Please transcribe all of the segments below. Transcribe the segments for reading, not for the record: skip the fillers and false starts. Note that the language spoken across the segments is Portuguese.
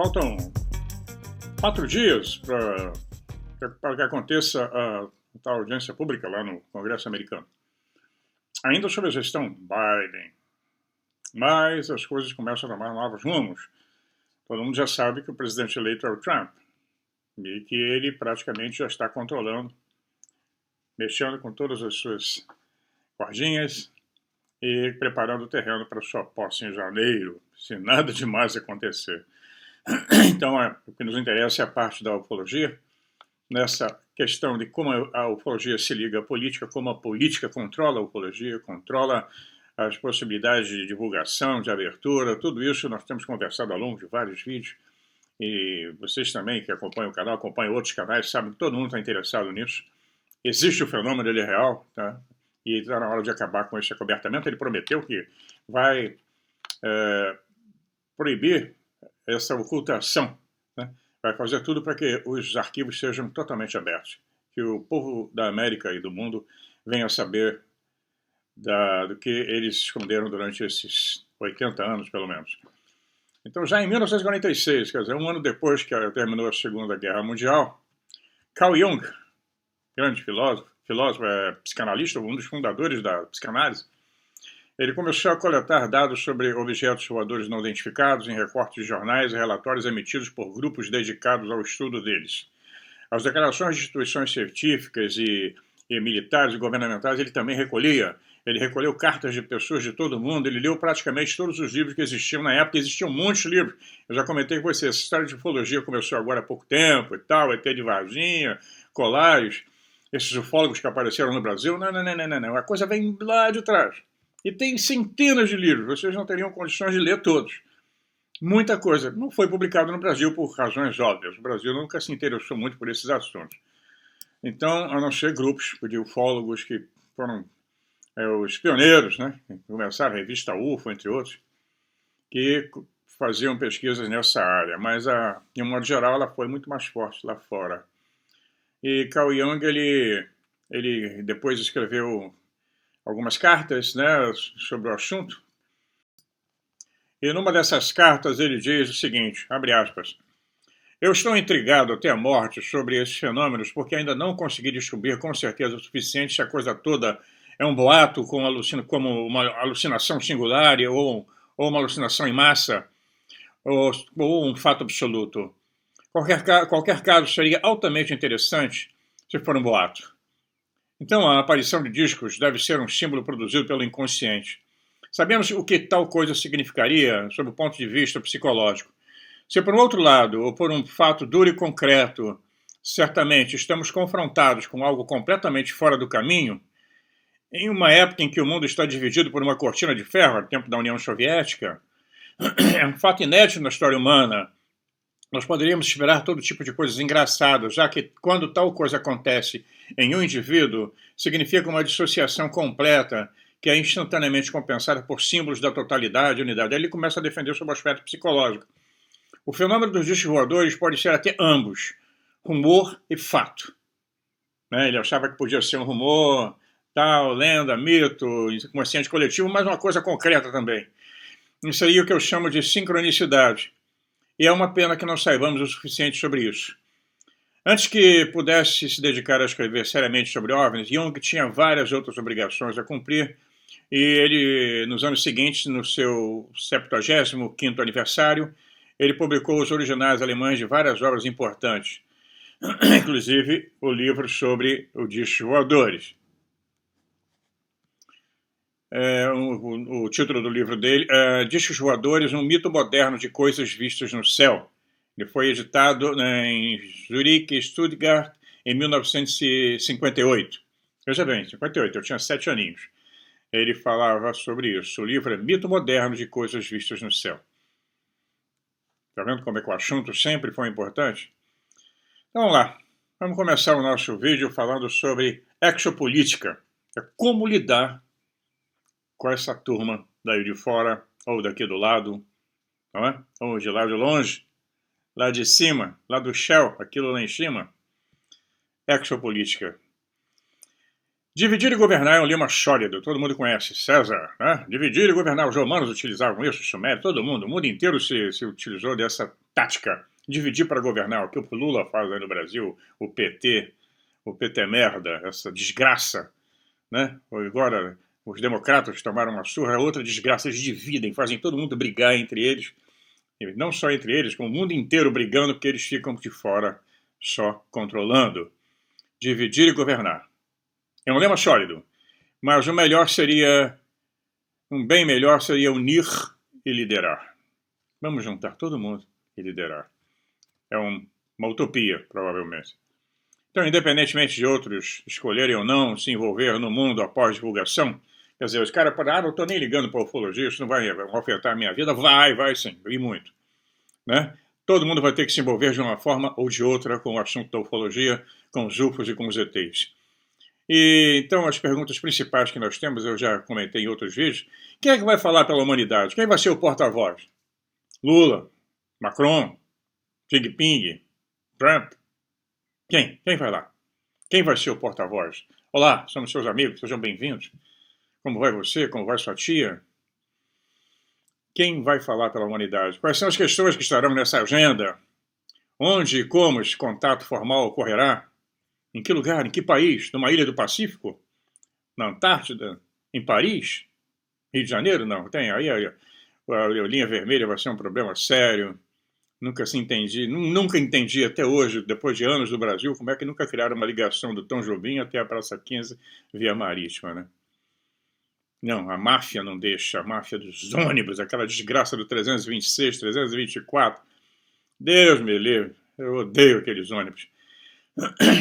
Faltam 4 dias para que aconteça a tal audiência pública lá no Congresso americano. Ainda sob a gestão Biden. Mas as coisas começam a tomar novos rumos. Todo mundo já sabe que o presidente eleito é o Trump. E que ele praticamente já está controlando, mexendo com todas as suas cordinhas e preparando o terreno para sua posse em janeiro, se nada demais acontecer. Então, o que nos interessa é a parte da ufologia, nessa questão de como a ufologia se liga à política, como a política controla a ufologia, controla as possibilidades de divulgação, de abertura, tudo isso nós temos conversado ao longo de vários vídeos, e vocês também que acompanham o canal, acompanham outros canais, sabem que todo mundo está interessado nisso. Existe o fenômeno, ele é real, tá? E está na hora de acabar com esse acobertamento. Ele prometeu que vai proibir essa ocultação, né? Vai fazer tudo para que os arquivos sejam totalmente abertos, que o povo da América e do mundo venha a saber do que eles esconderam durante esses 80 anos, pelo menos. Então, já em 1946, quer dizer, um ano depois que terminou a Segunda Guerra Mundial, Carl Jung, grande filósofo, psicanalista, um dos fundadores da psicanálise, ele começou a coletar dados sobre objetos voadores não identificados em recortes de jornais e relatórios emitidos por grupos dedicados ao estudo deles. As declarações de instituições científicas e militares e governamentais ele também recolhia. Ele recolheu cartas de pessoas de todo mundo, ele leu praticamente todos os livros que existiam na época, existiam muitos livros. Eu já comentei com você, essa história de ufologia começou agora há pouco tempo e tal, ET de Varginha, Colares, esses ufólogos que apareceram no Brasil. Não, a coisa vem lá de trás. E tem centenas de livros, vocês não teriam condições de ler todos. Muita coisa. Não foi publicado no Brasil por razões óbvias. O Brasil nunca se interessou muito por esses assuntos. Então, a não ser grupos de ufólogos que foram os pioneiros, né? Começaram a revista UFO, entre outros, que faziam pesquisas nessa área. Mas, de um modo geral, ela foi muito mais forte lá fora. E Carl Jung, ele depois escreveu algumas cartas, né, sobre o assunto. E numa dessas cartas ele diz o seguinte, abre aspas, eu estou intrigado até a morte sobre esses fenômenos porque ainda não consegui descobrir com certeza o suficiente se a coisa toda é um boato como uma alucinação singular ou uma alucinação em massa ou um fato absoluto. Qualquer caso seria altamente interessante se for um boato. Então, a aparição de discos deve ser um símbolo produzido pelo inconsciente. Sabemos o que tal coisa significaria sob o ponto de vista psicológico. Se, por um outro lado, ou por um fato duro e concreto, certamente estamos confrontados com algo completamente fora do caminho, em uma época em que o mundo está dividido por uma cortina de ferro, no tempo da União Soviética, é um fato inédito na história humana. Nós poderíamos esperar todo tipo de coisas engraçadas, já que quando tal coisa acontece em um indivíduo, significa uma dissociação completa, que é instantaneamente compensada por símbolos da totalidade e unidade. Aí ele começa a defender sobre o aspecto psicológico. O fenômeno dos discos voadores pode ser até ambos, rumor e fato. Ele achava que podia ser um rumor, tal, lenda, mito, inconsciente coletivo, mas uma coisa concreta também. Isso aí é o que eu chamo de sincronicidade. E é uma pena que não saibamos o suficiente sobre isso. Antes que pudesse se dedicar a escrever seriamente sobre OVNIs, Jung tinha várias outras obrigações a cumprir, e ele, nos anos seguintes, no seu 75º aniversário, ele publicou os originais alemães de várias obras importantes, inclusive o livro sobre os discos voadores. O título do livro dele é Discos Voadores, um mito moderno de coisas vistas no céu. Ele foi editado em Zurique e Stuttgart em 1958. Veja bem, 58, eu tinha 7 aninhos. Ele falava sobre isso. O livro é Mito Moderno de Coisas Vistas no Céu. Está vendo como é que o assunto sempre foi importante? Então vamos lá. Vamos começar o nosso vídeo falando sobre exopolítica. É como lidar com essa turma daí de fora, ou daqui do lado, não é? Ou de lá de longe, lá de cima, lá do Shell, aquilo lá em cima. Exopolítica. Dividir e governar é um lema sólido, todo mundo conhece. César, né? Dividir e governar, os romanos utilizavam isso, os sumérios, todo mundo, o mundo inteiro se utilizou dessa tática. Dividir para governar, o que o Lula faz aí no Brasil, o PT merda, essa desgraça, né? Agora os democratas tomaram uma surra, outra desgraça, eles dividem, fazem todo mundo brigar entre eles, e não só entre eles, como o mundo inteiro brigando, porque eles ficam de fora só controlando. Dividir e governar. É um lema sólido, mas um bem melhor seria unir e liderar. Vamos juntar todo mundo e liderar. É uma utopia, provavelmente. Então, independentemente de outros escolherem ou não se envolver no mundo após divulgação, quer dizer, os caras podem, não estou nem ligando para a ufologia, isso não vai afetar a minha vida. Vai sim, e muito. Né? Todo mundo vai ter que se envolver de uma forma ou de outra com o assunto da ufologia, com os UFOs e com os ETs. E, então, as perguntas principais que nós temos, eu já comentei em outros vídeos. Quem é que vai falar pela humanidade? Quem vai ser o porta-voz? Lula? Macron? Xi Jinping? Trump? Quem? Quem vai lá? Quem vai ser o porta-voz? Olá, somos seus amigos, sejam bem-vindos. Como vai você? Como vai sua tia? Quem vai falar pela humanidade? Quais são as questões que estarão nessa agenda? Onde e como esse contato formal ocorrerá? Em que lugar? Em que país? Numa ilha do Pacífico? Na Antártida? Em Paris? Rio de Janeiro? Não. Tem aí a linha vermelha vai ser um problema sério. Nunca entendi até hoje, depois de anos do Brasil, como é que nunca criaram uma ligação do Tom Jobim até a Praça 15 via marítima, né? Não, a máfia não deixa, a máfia dos ônibus, aquela desgraça do 326, 324. Deus me livre, eu odeio aqueles ônibus.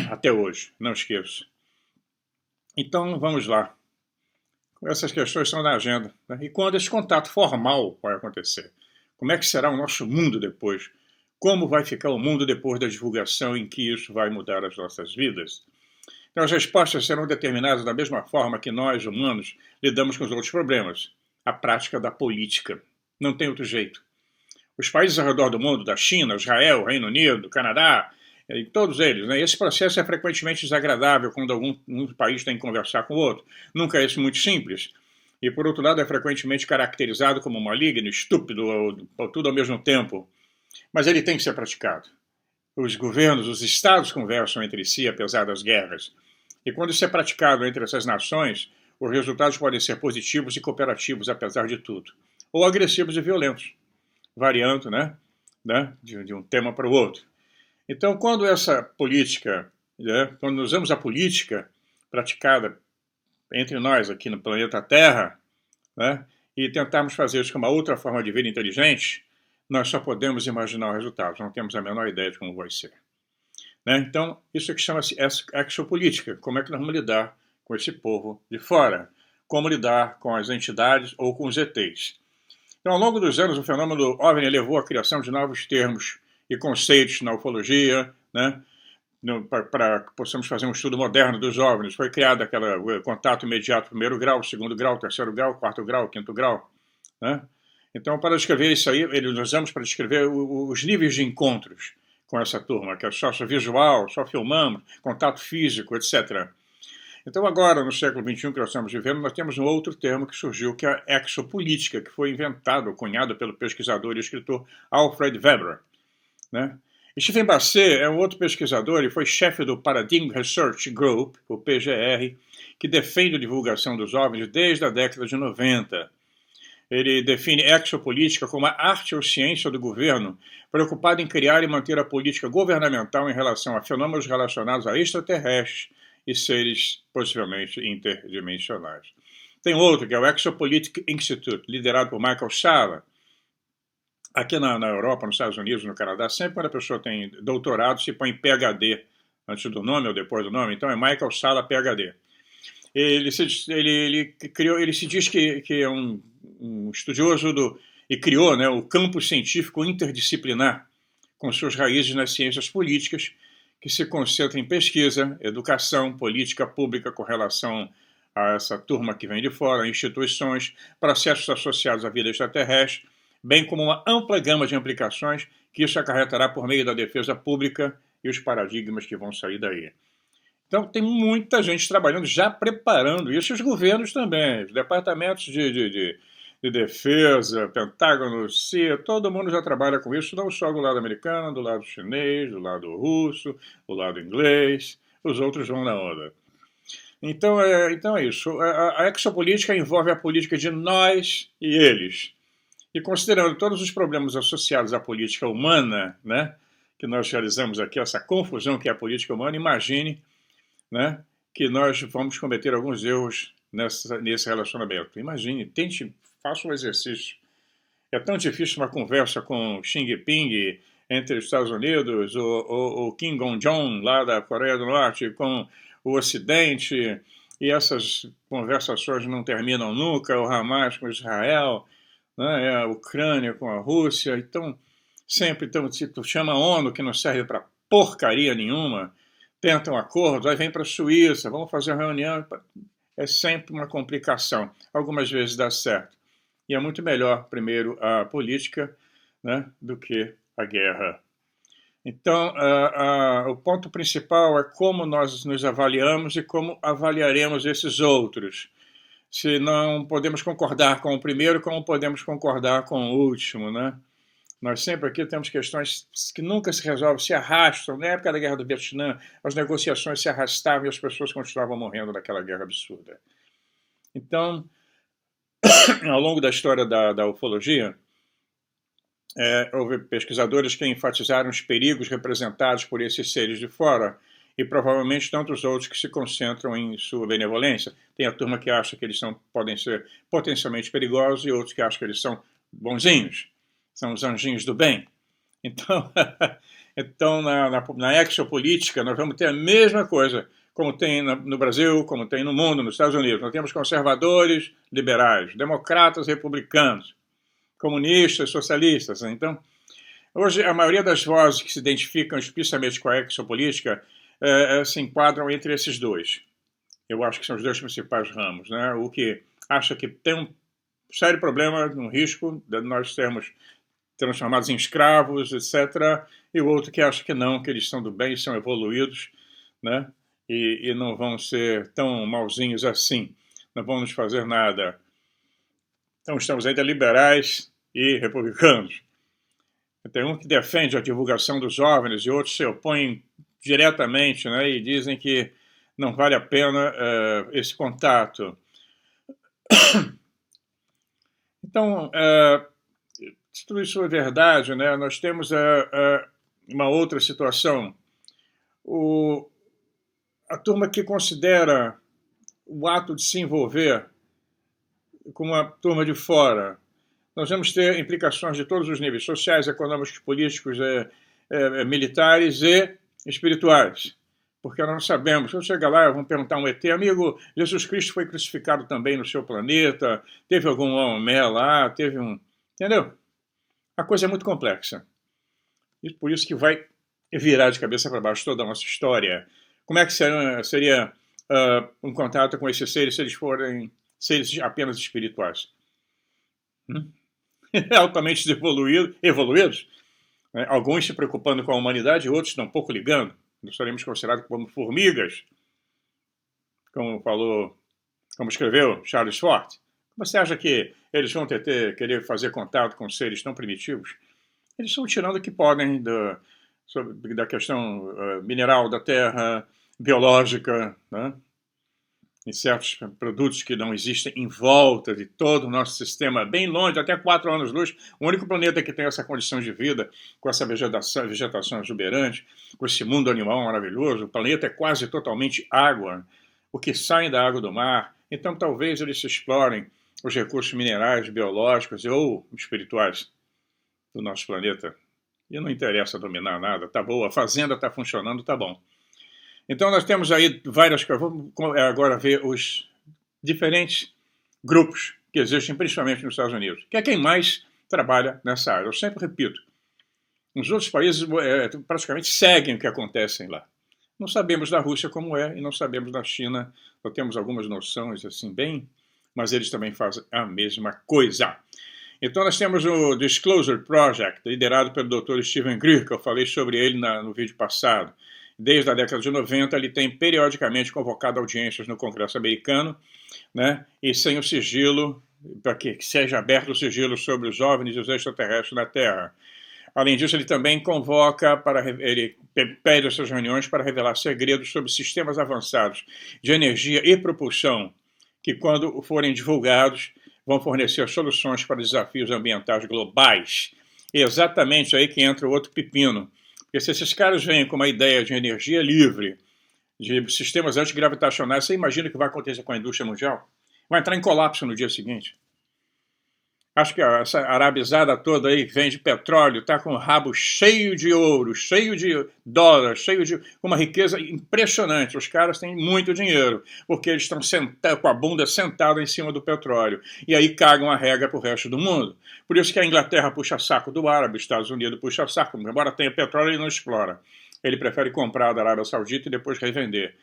Até hoje, não esqueço. Então, vamos lá. Essas questões são na agenda. Né? E quando esse contato formal vai acontecer? Como é que será o nosso mundo depois? Como vai ficar o mundo depois da divulgação em que isso vai mudar as nossas vidas? Então, as respostas serão determinadas da mesma forma que nós, humanos, lidamos com os outros problemas. A prática da política. Não tem outro jeito. Os países ao redor do mundo, da China, Israel, Reino Unido, Canadá, em todos eles, né? Esse processo é frequentemente desagradável quando um país tem que conversar com o outro. Nunca é isso muito simples. E, por outro lado, é frequentemente caracterizado como maligno, estúpido, ou tudo ao mesmo tempo. Mas ele tem que ser praticado. Os governos, os estados conversam entre si, apesar das guerras. E quando isso é praticado entre essas nações, os resultados podem ser positivos e cooperativos, apesar de tudo. Ou agressivos e violentos, variando, né, de um tema para o outro. Então, quando essa política, né, quando usamos a política praticada entre nós aqui no planeta Terra, né, e tentarmos fazer isso com uma outra forma de vida inteligente, nós só podemos imaginar o resultado, não temos a menor ideia de como vai ser. Né? Então, isso é que chama-se exopolítica. Como é que nós vamos lidar com esse povo de fora? Como lidar com as entidades ou com os ETs? Então, ao longo dos anos, o fenômeno do OVNI levou à criação de novos termos e conceitos na ufologia, né, para que possamos fazer um estudo moderno dos OVNIs. Foi criado aquele contato imediato, primeiro grau, segundo grau, terceiro grau, quarto grau, quinto grau. Né? Então, para descrever isso aí, nós usamos para descrever os níveis de encontros com essa turma, que é só visual, só filmamos, contato físico, etc. Então, agora, no século XXI que nós estamos vivendo, nós temos um outro termo que surgiu, que é a exopolítica, que foi inventado, cunhado pelo pesquisador e escritor Alfred Weber. Né? Stephen Basset é um outro pesquisador e foi chefe do Paradigm Research Group, o PGR, que defende a divulgação dos OVNIs desde a década de 90. Ele define exopolítica como a arte ou ciência do governo preocupada em criar e manter a política governamental em relação a fenômenos relacionados a extraterrestres e seres possivelmente interdimensionais. Tem outro, que é o Exopolitic Institute, liderado por Michael Salla. Aqui na Europa, nos Estados Unidos, no Canadá, sempre quando a pessoa tem doutorado, se põe PhD antes do nome ou depois do nome, então é Michael Salla, PhD. Ele se diz que é um estudioso e criou, né, o campo científico interdisciplinar, com suas raízes nas ciências políticas, que se concentra em pesquisa, educação, política pública com relação a essa turma que vem de fora, instituições, processos associados à vida extraterrestre, bem como uma ampla gama de implicações que isso acarretará por meio da defesa pública e os paradigmas que vão sair daí. Então, tem muita gente trabalhando, já preparando isso, e os governos também, os departamentos de defesa, Pentágono, CIA, todo mundo já trabalha com isso, não só do lado americano, do lado chinês, do lado russo, do lado inglês, os outros vão na onda. Então é isso. A exopolítica envolve a política de nós e eles. E considerando todos os problemas associados à política humana, né, que nós realizamos aqui, essa confusão que é a política humana, imagine, né, que nós vamos cometer alguns erros nesse relacionamento. Imagine, tente, faça um exercício. É tão difícil uma conversa com Xi Jinping entre os Estados Unidos, o Kim Jong-un lá da Coreia do Norte, com o Ocidente, e essas conversações não terminam nunca, o Hamas com Israel, né, a Ucrânia com a Rússia, então sempre chama a ONU, que não serve para porcaria nenhuma, tentam acordos, aí vem para a Suíça, vamos fazer uma reunião, é sempre uma complicação. Algumas vezes dá certo. E é muito melhor, primeiro, a política, né, do que a guerra. Então, o ponto principal é como nós nos avaliamos e como avaliaremos esses outros. Se não podemos concordar com o primeiro, como podemos concordar com o último, né? Nós sempre aqui temos questões que nunca se resolvem, se arrastam. Na época da Guerra do Vietnã, as negociações se arrastavam e as pessoas continuavam morrendo naquela guerra absurda. Então, ao longo da história da ufologia, houve pesquisadores que enfatizaram os perigos representados por esses seres de fora e provavelmente tantos outros que se concentram em sua benevolência. Tem a turma que acha que eles podem ser potencialmente perigosos e outros que acham que eles são bonzinhos, são os anjinhos do bem. Então, na exopolítica, nós vamos ter a mesma coisa, como tem no Brasil, como tem no mundo, nos Estados Unidos. Nós temos conservadores, liberais, democratas, republicanos, comunistas, socialistas. Então, hoje, a maioria das vozes que se identificam especialmente com a exopolítica se enquadram entre esses dois. Eu acho que são os dois principais ramos, né? O que acha que tem um sério problema, um risco de nós sermos transformados em escravos, etc. E o outro que acha que não, que eles são do bem, são evoluídos, né? E não vão ser tão malzinhos assim, não vão nos fazer nada. Então estamos ainda liberais e republicanos. Tem um que defende a divulgação dos OVNIs e outros se opõem diretamente, né, e dizem que não vale a pena esse contato. Então, se tudo isso é verdade, né, nós temos uma outra situação. A turma que considera o ato de se envolver com uma turma de fora, nós vamos ter implicações de todos os níveis, sociais, econômicos, políticos, militares e espirituais. Porque nós não sabemos. Se eu chegar lá, vão perguntar a um ET, amigo, Jesus Cristo foi crucificado também no seu planeta, teve algum homem lá, teve um... Entendeu? A coisa é muito complexa. E por isso que vai virar de cabeça para baixo toda a nossa história. Como é que seria um contato com esses seres se eles forem seres apenas espirituais? Altamente evoluídos, né? Alguns se preocupando com a humanidade e outros não pouco ligando. Nós seremos considerados como formigas, como escreveu Charles Fort. Você acha que eles vão querer fazer contato com seres tão primitivos? Eles estão tirando o que podem da questão mineral da Terra, biológica, né? Em certos produtos que não existem em volta de todo o nosso sistema, bem longe, até 4 anos-luz. O único planeta que tem essa condição de vida, com essa vegetação exuberante, com esse mundo animal maravilhoso, o planeta é quase totalmente água, o que sai da água do mar. Então, talvez eles explorem os recursos minerais, biológicos ou espirituais do nosso planeta. E não interessa dominar nada, tá boa, a fazenda está funcionando, tá bom. Então, nós temos aí várias coisas. Vamos agora ver os diferentes grupos que existem, principalmente nos Estados Unidos, que é quem mais trabalha nessa área. Eu sempre repito, os outros países praticamente seguem o que acontece lá. Não sabemos da Rússia como é e não sabemos da China. Nós temos algumas noções assim bem, mas eles também fazem a mesma coisa. Então, nós temos o Disclosure Project, liderado pelo Dr. Steven Greer, que eu falei sobre ele no vídeo passado. desde a década de 90, ele tem periodicamente convocado audiências no Congresso americano, né, e sem o sigilo, para que seja aberto o sigilo sobre os OVNIs e os extraterrestres na Terra. Além disso, ele também ele pede essas reuniões para revelar segredos sobre sistemas avançados de energia e propulsão, que, quando forem divulgados, vão fornecer soluções para desafios ambientais globais. E é exatamente aí que entra o outro pepino. Porque se esses caras vêm com uma ideia de energia livre, de sistemas antigravitacionais, você imagina o que vai acontecer com a indústria mundial? Vai entrar em colapso no dia seguinte. Acho que essa arabizada toda aí que vende petróleo está com o rabo cheio de ouro, cheio de dólar, com uma riqueza impressionante. Os caras têm muito dinheiro, porque eles estão com a bunda sentada em cima do petróleo. E aí cagam a regra para o resto do mundo. Por isso que a Inglaterra puxa saco do árabe, os Estados Unidos puxa saco. Embora tenha petróleo, ele não explora. Ele prefere comprar da Arábia Saudita e depois revender.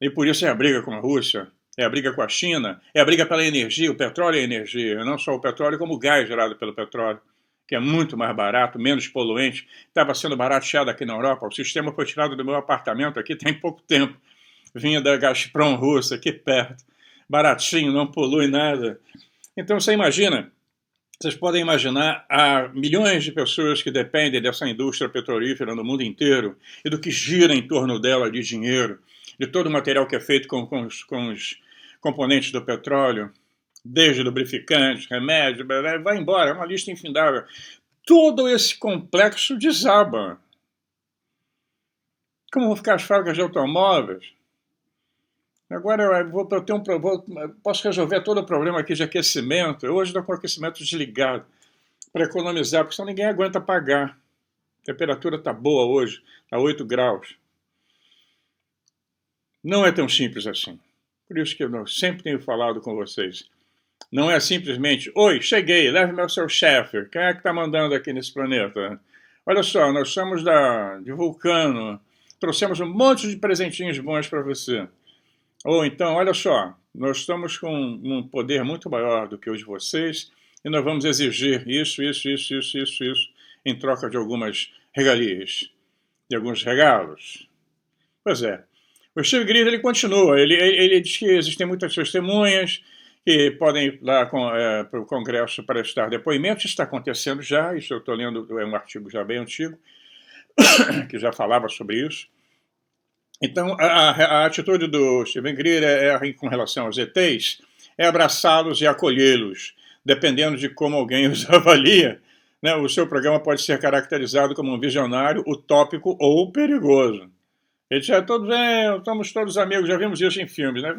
E por isso é a briga com a Rússia. É a briga com a China, é a briga pela energia, o petróleo é energia, não só o petróleo, como o gás gerado pelo petróleo, que é muito mais barato, menos poluente. Estava sendo barateado aqui na Europa, o sistema foi tirado do meu apartamento aqui tem pouco tempo. Vinha da Gazprom russa, aqui perto, baratinho, não polui nada. Então você imagina, vocês podem imaginar, há milhões de pessoas que dependem dessa indústria petrolífera no mundo inteiro e do que gira em torno dela de dinheiro, de todo o material que é feito com os componentes do petróleo, desde lubrificantes, remédios, vai embora, é uma lista infindável. Todo esse complexo desaba. Como vão ficar as fábricas de automóveis? Agora posso resolver todo o problema aqui de aquecimento. Eu hoje estou com o aquecimento desligado para economizar, porque senão ninguém aguenta pagar. A temperatura está boa hoje, está 8 graus. Não é tão simples assim. Por isso que eu sempre tenho falado com vocês. Não é simplesmente, oi, cheguei, leve-me ao seu chefe. Quem é que está mandando aqui nesse planeta? Olha só, nós somos de Vulcano, trouxemos um monte de presentinhos bons para você. Ou então, olha só, nós estamos com um poder muito maior do que o de vocês e nós vamos exigir isso, em troca de algumas regalias, de alguns regalos. Pois é. O Steve Greer, ele continua, ele diz que existem muitas testemunhas que podem ir lá para o Congresso prestar depoimentos. Isso está acontecendo já, isso eu estou lendo, é um artigo já bem antigo, que já falava sobre isso. Então, a atitude do Steve Greer com relação aos ETs é abraçá-los e acolhê-los, dependendo de como alguém os avalia. Né, o seu programa pode ser caracterizado como um visionário, utópico ou perigoso. Ele diz, estamos todos amigos, já vimos isso em filmes, né?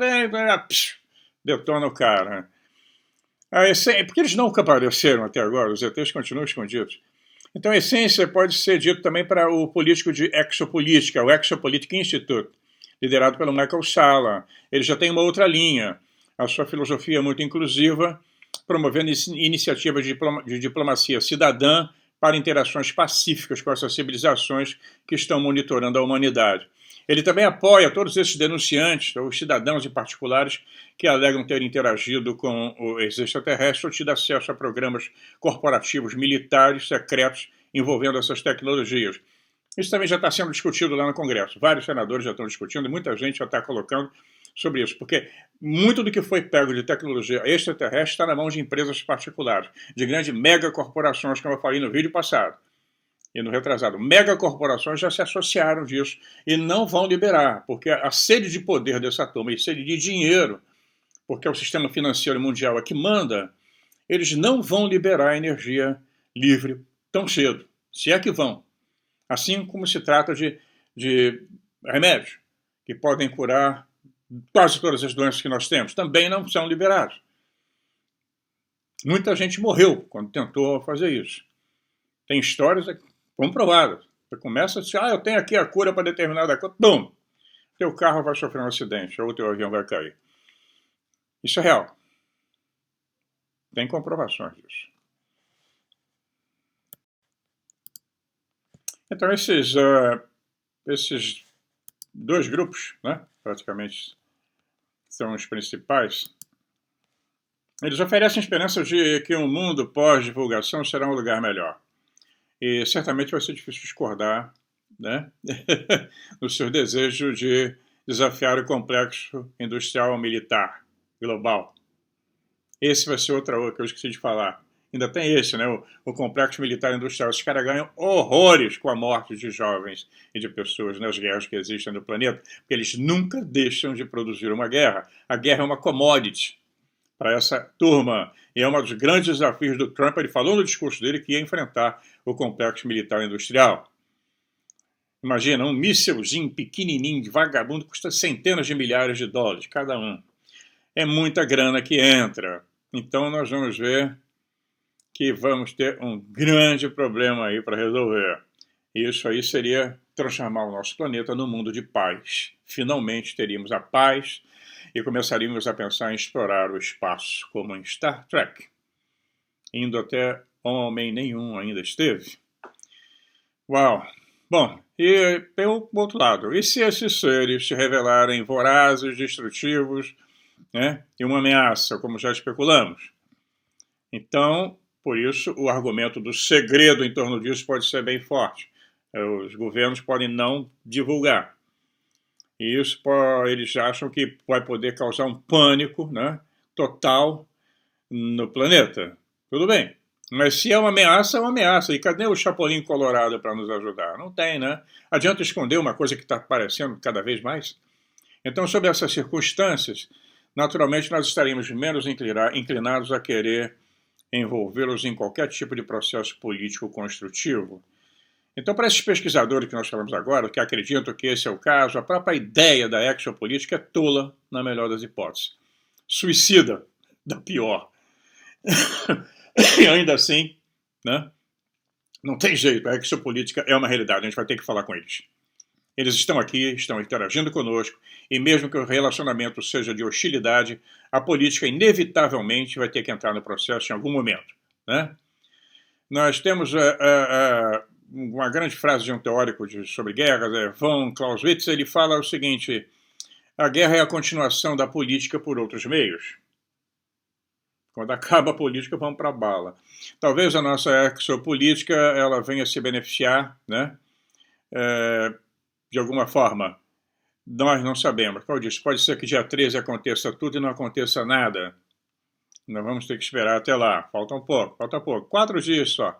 Detona o cara. Porque eles nunca apareceram até agora, os ETs continuam escondidos. Então a essência pode ser dito também para o político de exopolítica, o Exopolitic Institute, liderado pelo Michael Salla. Ele já tem uma outra linha. A sua filosofia é muito inclusiva, promovendo iniciativas de diplomacia cidadã para interações pacíficas com essas civilizações que estão monitorando a humanidade. Ele também apoia todos esses denunciantes, os cidadãos e particulares, que alegam ter interagido com os extraterrestres ou tido acesso a programas corporativos militares secretos envolvendo essas tecnologias. Isso também já está sendo discutido lá no Congresso. Vários senadores já estão discutindo e muita gente já está colocando sobre isso, porque muito do que foi pego de tecnologia extraterrestre está na mão de empresas particulares, de grandes megacorporações, como eu falei no vídeo passado. E no retrasado, megacorporações já se associaram disso e não vão liberar, porque a sede de poder dessa turma e sede de dinheiro, porque é o sistema financeiro mundial que manda, eles não vão liberar a energia livre tão cedo, se é que vão. Assim como se trata de remédios, que podem curar quase todas as doenças que nós temos, também não são liberados. Muita gente morreu quando tentou fazer isso. Tem histórias comprovadas. Você começa a dizer, eu tenho aqui a cura para determinada coisa, bum! Teu carro vai sofrer um acidente, ou teu avião vai cair. Isso é real. Tem comprovações disso. Então, esses dois grupos, né, praticamente, são os principais. Eles oferecem esperança de que um mundo pós-divulgação será um lugar melhor. E certamente vai ser difícil discordar né? No seu desejo de desafiar o complexo industrial militar global. Esse vai ser outra que eu esqueci de falar. Ainda tem esse, né? O complexo militar industrial. Esses caras ganham horrores com a morte de jovens e de pessoas nas guerras que existem no planeta, porque eles nunca deixam de produzir uma guerra. A guerra é uma commodity para essa turma. E é um dos grandes desafios do Trump. Ele falou no discurso dele que ia enfrentar o complexo militar industrial. Imagina, um mísselzinho pequenininho, de vagabundo, custa centenas de milhares de dólares cada um. É muita grana que entra. Então nós vamos ver que vamos ter um grande problema aí para resolver. E isso aí seria transformar o nosso planeta num mundo de paz. Finalmente teríamos a paz e começaríamos a pensar em explorar o espaço, como em Star Trek, indo até homem nenhum ainda esteve. Uau! Bom, e tem o outro lado. E se esses seres se revelarem vorazes, destrutivos, né, e uma ameaça, como já especulamos? Então, por isso, o argumento do segredo em torno disso pode ser bem forte. Os governos podem não divulgar. E isso eles acham que vai poder causar um pânico, né, total no planeta. Tudo bem. Mas se é uma ameaça, é uma ameaça. E cadê o Chapolin Colorado para nos ajudar? Não tem, né? Adianta esconder uma coisa que está aparecendo cada vez mais? Então, sob essas circunstâncias, naturalmente nós estaríamos menos inclinados a querer envolvê-los em qualquer tipo de processo político construtivo. Então, para esses pesquisadores que nós falamos agora, que acreditam que esse é o caso, a própria ideia da exopolítica é tola, na melhor das hipóteses. Suicida, da pior. E ainda assim, né, não tem jeito, a exopolítica é uma realidade, a gente vai ter que falar com eles. Eles estão aqui, estão interagindo conosco, e mesmo que o relacionamento seja de hostilidade, a política inevitavelmente vai ter que entrar no processo em algum momento, né? Nós temos uma grande frase de um teórico sobre guerras, von Clausewitz. Ele fala o seguinte: a guerra é a continuação da política por outros meios. Quando acaba a política, vamos para a bala. Talvez a nossa exopolítica ela venha se beneficiar, né, de alguma forma. Nós não sabemos. Como eu disse, pode ser que dia 13 aconteça tudo e não aconteça nada. Nós vamos ter que esperar até lá. Falta um pouco, falta pouco. 4 dias só.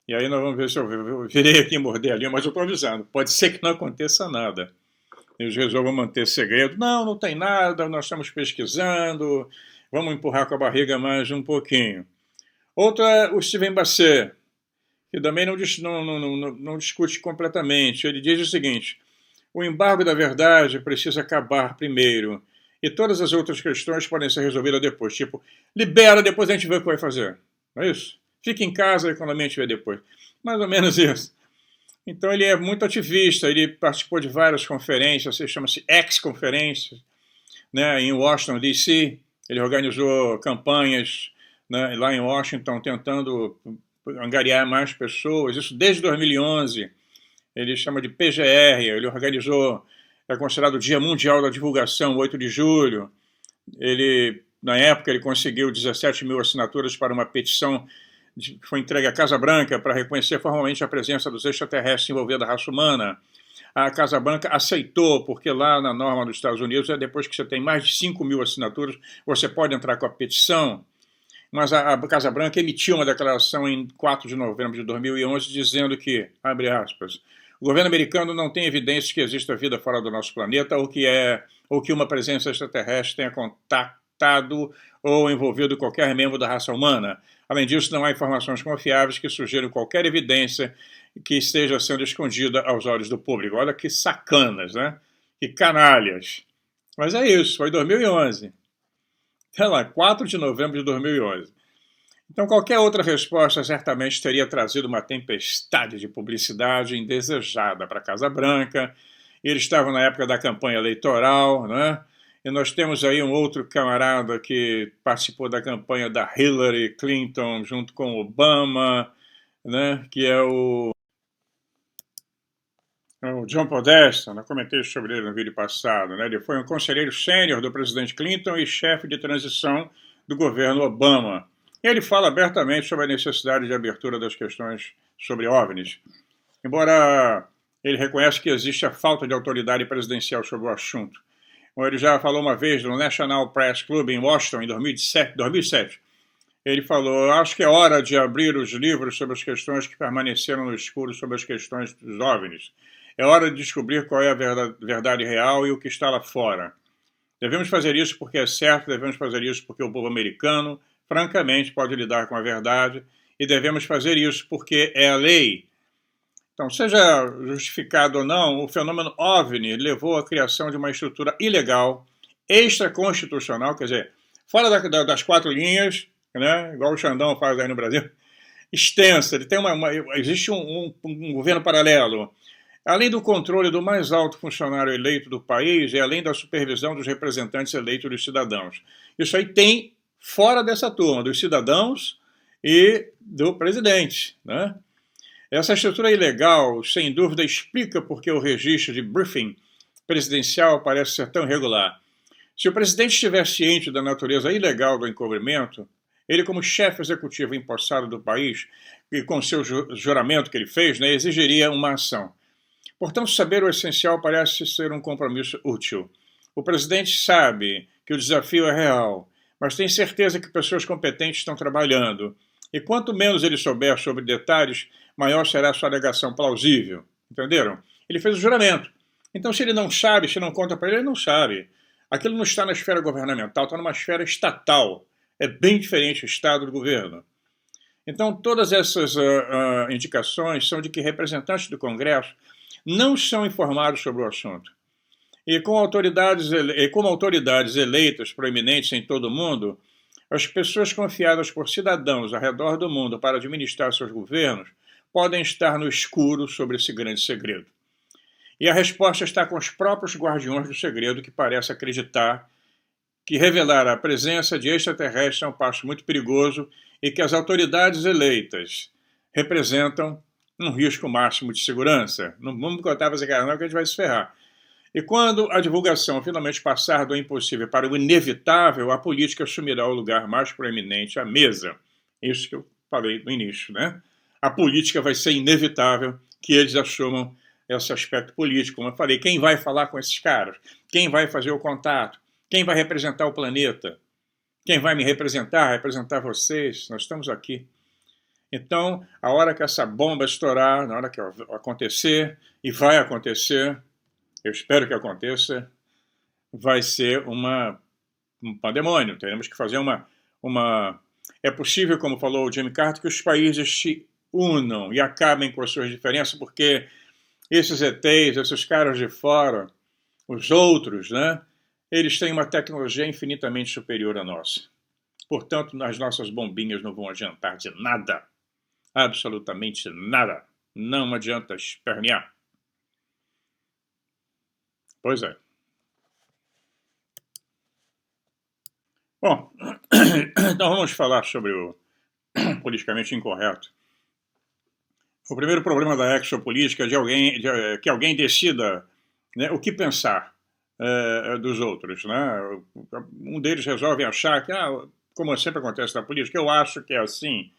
E aí nós vamos ver se eu virei aqui e morder ali, mas eu estou avisando. Pode ser que não aconteça nada. Eles resolvam manter segredo. Não, não tem nada, nós estamos pesquisando, vamos empurrar com a barriga mais um pouquinho. Outro é o Steven Bassett, que também não discute completamente. Ele diz o seguinte: o embargo da verdade precisa acabar primeiro, e todas as outras questões podem ser resolvidas depois. Tipo, libera, depois a gente vê o que vai fazer. Não é isso? Fica em casa, a economia a gente vê depois. Mais ou menos isso. Então ele é muito ativista, ele participou de várias conferências, chama-se X-conferências, né, em Washington, D.C. Ele organizou campanhas, né, lá em Washington, tentando angariar mais pessoas, isso desde 2011. Ele chama de PGR, ele organizou, é considerado o Dia Mundial da Divulgação, 8 de julho. Na época, ele conseguiu 17 mil assinaturas para uma petição que foi entregue à Casa Branca para reconhecer formalmente a presença dos extraterrestres envolvendo a raça humana. A Casa Branca aceitou, porque lá na norma dos Estados Unidos, depois que você tem mais de 5 mil assinaturas, você pode entrar com a petição. Mas a Casa Branca emitiu uma declaração em 4 de novembro de 2011 dizendo que, abre aspas, o governo americano não tem evidências que exista vida fora do nosso planeta ou que uma presença extraterrestre tenha contactado ou envolvido qualquer membro da raça humana. Além disso, não há informações confiáveis que sugiram qualquer evidência que esteja sendo escondida aos olhos do público. Olha que sacanas, né? Que canalhas. Mas é isso, foi 2011. Sei lá, 4 de novembro de 2011. Então, qualquer outra resposta certamente teria trazido uma tempestade de publicidade indesejada para a Casa Branca. Eles estavam na época da campanha eleitoral, né? E nós temos aí um outro camarada que participou da campanha da Hillary Clinton junto com Obama, né? Que é o John Podesta, né? Comentei sobre ele no vídeo passado, né? Ele foi um conselheiro sênior do presidente Clinton e chefe de transição do governo Obama. Ele fala abertamente sobre a necessidade de abertura das questões sobre OVNIs. Embora ele reconhece que existe a falta de autoridade presidencial sobre o assunto. Ele já falou uma vez no National Press Club em Washington, em 2007. Ele falou: acho que é hora de abrir os livros sobre as questões que permaneceram no escuro sobre as questões dos OVNIs. É hora de descobrir qual é a verdade real e o que está lá fora. Devemos fazer isso porque é certo, devemos fazer isso porque o povo americano, francamente, pode lidar com a verdade, e devemos fazer isso porque é a lei. Então, seja justificado ou não, o fenômeno OVNI levou à criação de uma estrutura ilegal, extraconstitucional, quer dizer, fora das quatro linhas, né, igual o Xandão faz aí no Brasil, extensa. Ele tem existe um governo paralelo. Além do controle do mais alto funcionário eleito do país e além da supervisão dos representantes eleitos dos cidadãos. Isso aí tem fora dessa turma, dos cidadãos e do presidente, né? Essa estrutura ilegal, sem dúvida, explica por que o registro de briefing presidencial parece ser tão irregular. Se o presidente estiver ciente da natureza ilegal do encobrimento, ele, como chefe executivo empossado do país, e com seu juramento que ele fez, né, exigiria uma ação. Portanto, saber o essencial parece ser um compromisso útil. O presidente sabe que o desafio é real, mas tem certeza que pessoas competentes estão trabalhando. E quanto menos ele souber sobre detalhes, maior será a sua alegação plausível. Entenderam? Ele fez o juramento. Então, se ele não sabe, se não conta para ele, ele não sabe. Aquilo não está na esfera governamental, está numa esfera estatal. É bem diferente o Estado do governo. Então, todas essas indicações são de que representantes do Congresso não são informados sobre o assunto. E como autoridades eleitas proeminentes em todo o mundo, as pessoas confiadas por cidadãos ao redor do mundo para administrar seus governos podem estar no escuro sobre esse grande segredo. E a resposta está com os próprios guardiões do segredo, que parece acreditar que revelar a presença de extraterrestres é um passo muito perigoso e que as autoridades eleitas representam um risco máximo de segurança. Não vamos contar para esse cara não, que a gente vai se ferrar. E quando a divulgação finalmente passar do impossível para o inevitável, a política assumirá o lugar mais proeminente à mesa. Isso que eu falei no início, né? A política vai ser inevitável que eles assumam esse aspecto político. Como eu falei, quem vai falar com esses caras? Quem vai fazer o contato? Quem vai representar o planeta? Quem vai me representar vocês? Nós estamos aqui. Então, a hora que essa bomba estourar, na hora que acontecer, e vai acontecer, eu espero que aconteça, vai ser um pandemônio. Teremos que fazer uma... É possível, como falou o Jimmy Carter, que os países se unam e acabem com as suas diferenças, porque esses ETs, esses caras de fora, os outros, né? Eles têm uma tecnologia infinitamente superior à nossa. Portanto, as nossas bombinhas não vão adiantar de nada. Absolutamente nada. Não adianta espernear. Pois é. Bom, então vamos falar sobre o politicamente incorreto. O primeiro problema da exopolítica é que alguém decida, né, o que pensar dos outros. Né? Um deles resolve achar que, como sempre acontece na política, eu acho que é assim.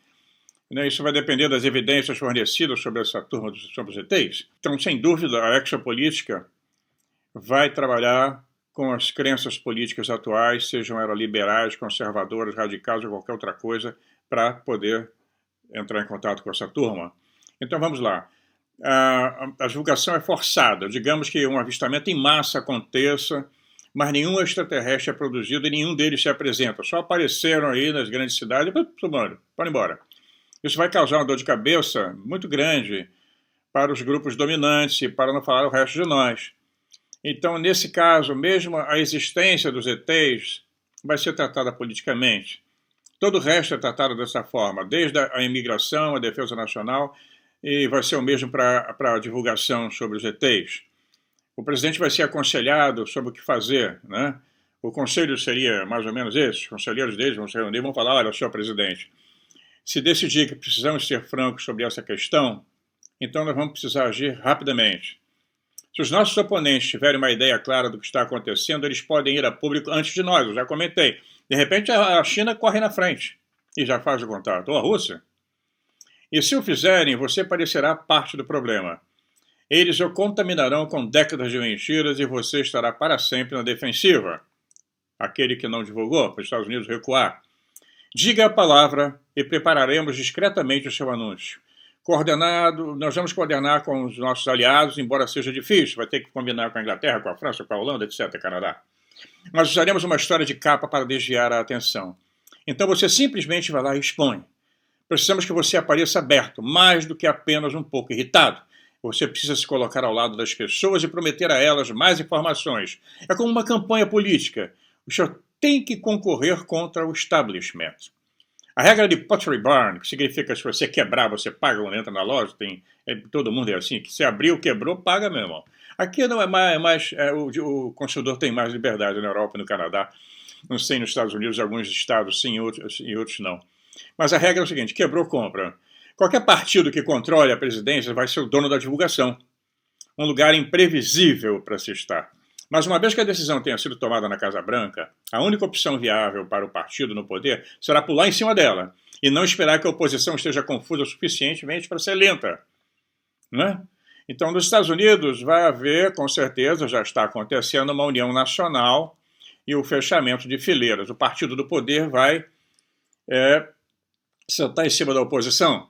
Né? Isso vai depender das evidências fornecidas sobre essa turma sobre os ETs. Então, sem dúvida, a exopolítica vai trabalhar com as crenças políticas atuais, sejam elas liberais, conservadoras, radicais ou qualquer outra coisa, para poder entrar em contato com essa turma. Então vamos lá. A divulgação é forçada. Digamos que um avistamento em massa aconteça, mas nenhum extraterrestre é produzido e nenhum deles se apresenta. Só apareceram aí nas grandes cidades e foram embora. Isso vai causar uma dor de cabeça muito grande para os grupos dominantes e para não falar o resto de nós. Então, nesse caso, mesmo a existência dos ETs vai ser tratada politicamente. Todo o resto é tratado dessa forma, desde a imigração, a defesa nacional, e vai ser o mesmo para a divulgação sobre os ETs. O presidente vai ser aconselhado sobre o que fazer, né? O conselho seria mais ou menos esse, os conselheiros deles vão se reunir e vão falar: olha, senhor presidente, se decidir que precisamos ser francos sobre essa questão, então nós vamos precisar agir rapidamente. Se os nossos oponentes tiverem uma ideia clara do que está acontecendo, eles podem ir a público antes de nós, eu já comentei. De repente a China corre na frente e já faz o contato, ou a Rússia. E se o fizerem, você parecerá parte do problema. Eles o contaminarão com décadas de mentiras e você estará para sempre na defensiva. Aquele que não divulgou, para os Estados Unidos recuar. Diga a palavra e prepararemos discretamente o seu anúncio. Nós vamos coordenar com os nossos aliados, embora seja difícil, vai ter que combinar com a Inglaterra, com a França, com a Holanda, etc., Canadá. Nós usaremos uma história de capa para desviar a atenção. Então você simplesmente vai lá e expõe. Precisamos que você apareça aberto, mais do que apenas um pouco irritado. Você precisa se colocar ao lado das pessoas e prometer a elas mais informações. É como uma campanha política. O senhor tem que concorrer contra o establishment. A regra de Pottery Barn, que significa que se você quebrar, você paga quando entra na loja, todo mundo é assim, que se abriu, quebrou, paga mesmo. Aqui não é mais o consumidor tem mais liberdade na Europa e no Canadá. Não sei, nos Estados Unidos, alguns estados sim, e outros não. Mas a regra é o seguinte, quebrou, compra. Qualquer partido que controle a presidência vai ser o dono da divulgação. Um lugar imprevisível para se estar. Mas uma vez que a decisão tenha sido tomada na Casa Branca, a única opção viável para o partido no poder será pular em cima dela e não esperar que a oposição esteja confusa o suficientemente para ser lenta. Né? Então, nos Estados Unidos vai haver, com certeza, já está acontecendo, uma união nacional e o fechamento de fileiras. O partido do poder vai sentar em cima da oposição.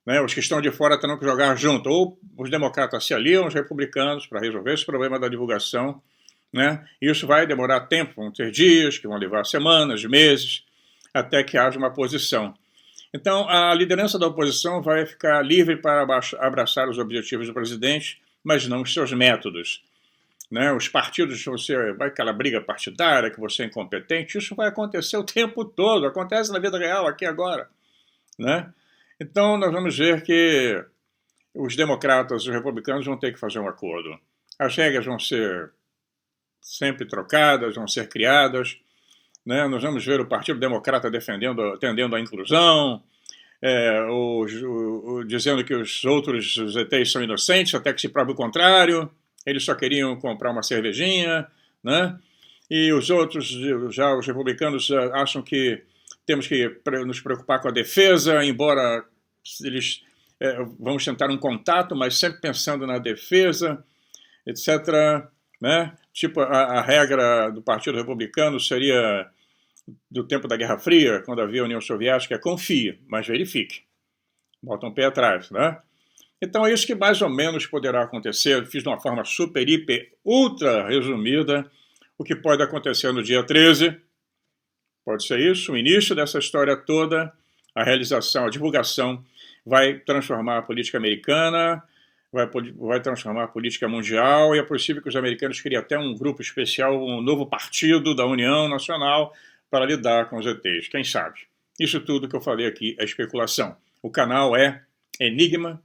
Né? Os que estão de fora terão que jogar junto. Ou os democratas se aliam aos republicanos para resolver esse problema da divulgação. Né? Isso vai demorar tempo, vão ter dias, que vão levar semanas, meses, até que haja uma posição. Então, a liderança da oposição vai ficar livre para abraçar os objetivos do presidente, mas não os seus métodos. Né? Os partidos, vai aquela briga partidária, que você é incompetente, isso vai acontecer o tempo todo, acontece na vida real, aqui agora. Né? Então, nós vamos ver que os democratas e os republicanos vão ter que fazer um acordo. As regras vão ser sempre trocadas, vão ser criadas. Né? Nós vamos ver o Partido Democrata tendendo à inclusão, dizendo que os outros ETs são inocentes, até que se prove o contrário. Eles só queriam comprar uma cervejinha. Né? E os outros, já os republicanos, acham que temos que nos preocupar com a defesa, embora eles vamos tentar um contato, mas sempre pensando na defesa, etc. Né? Tipo, a regra do Partido Republicano seria do tempo da Guerra Fria, quando havia a União Soviética, confie, mas verifique. Bota um pé atrás. Né? Então é isso que mais ou menos poderá acontecer. Fiz de uma forma super, hiper, ultra resumida o que pode acontecer no dia 13. Pode ser isso, o início dessa história toda, a realização, a divulgação vai transformar a política americana, vai transformar a política mundial, e é possível que os americanos criem até um grupo especial, um novo partido da União Nacional para lidar com os ETs, quem sabe? Isso tudo que eu falei aqui é especulação. O canal é Enigma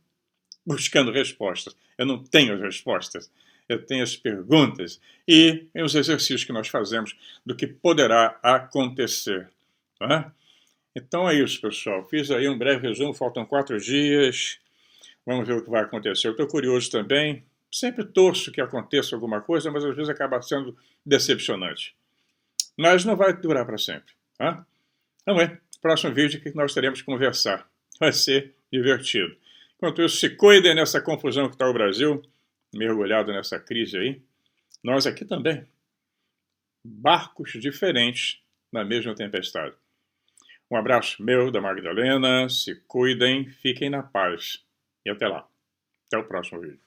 Buscando Respostas. Eu não tenho as respostas. Eu tenho as perguntas e os exercícios que nós fazemos do que poderá acontecer. Tá? Então é isso, pessoal. Fiz aí um breve resumo, faltam 4 dias. Vamos ver o que vai acontecer. Eu estou curioso também. Sempre torço que aconteça alguma coisa, mas às vezes acaba sendo decepcionante. Mas não vai durar para sempre. Tá? Vamos ver. Próximo vídeo que nós teremos que conversar. Vai ser divertido. Enquanto isso, se cuidem nessa confusão que está o Brasil, mergulhado nessa crise aí. Nós aqui também. Barcos diferentes na mesma tempestade. Um abraço meu, da Magdalena. Se cuidem, fiquem na paz. E até lá. Até o próximo vídeo.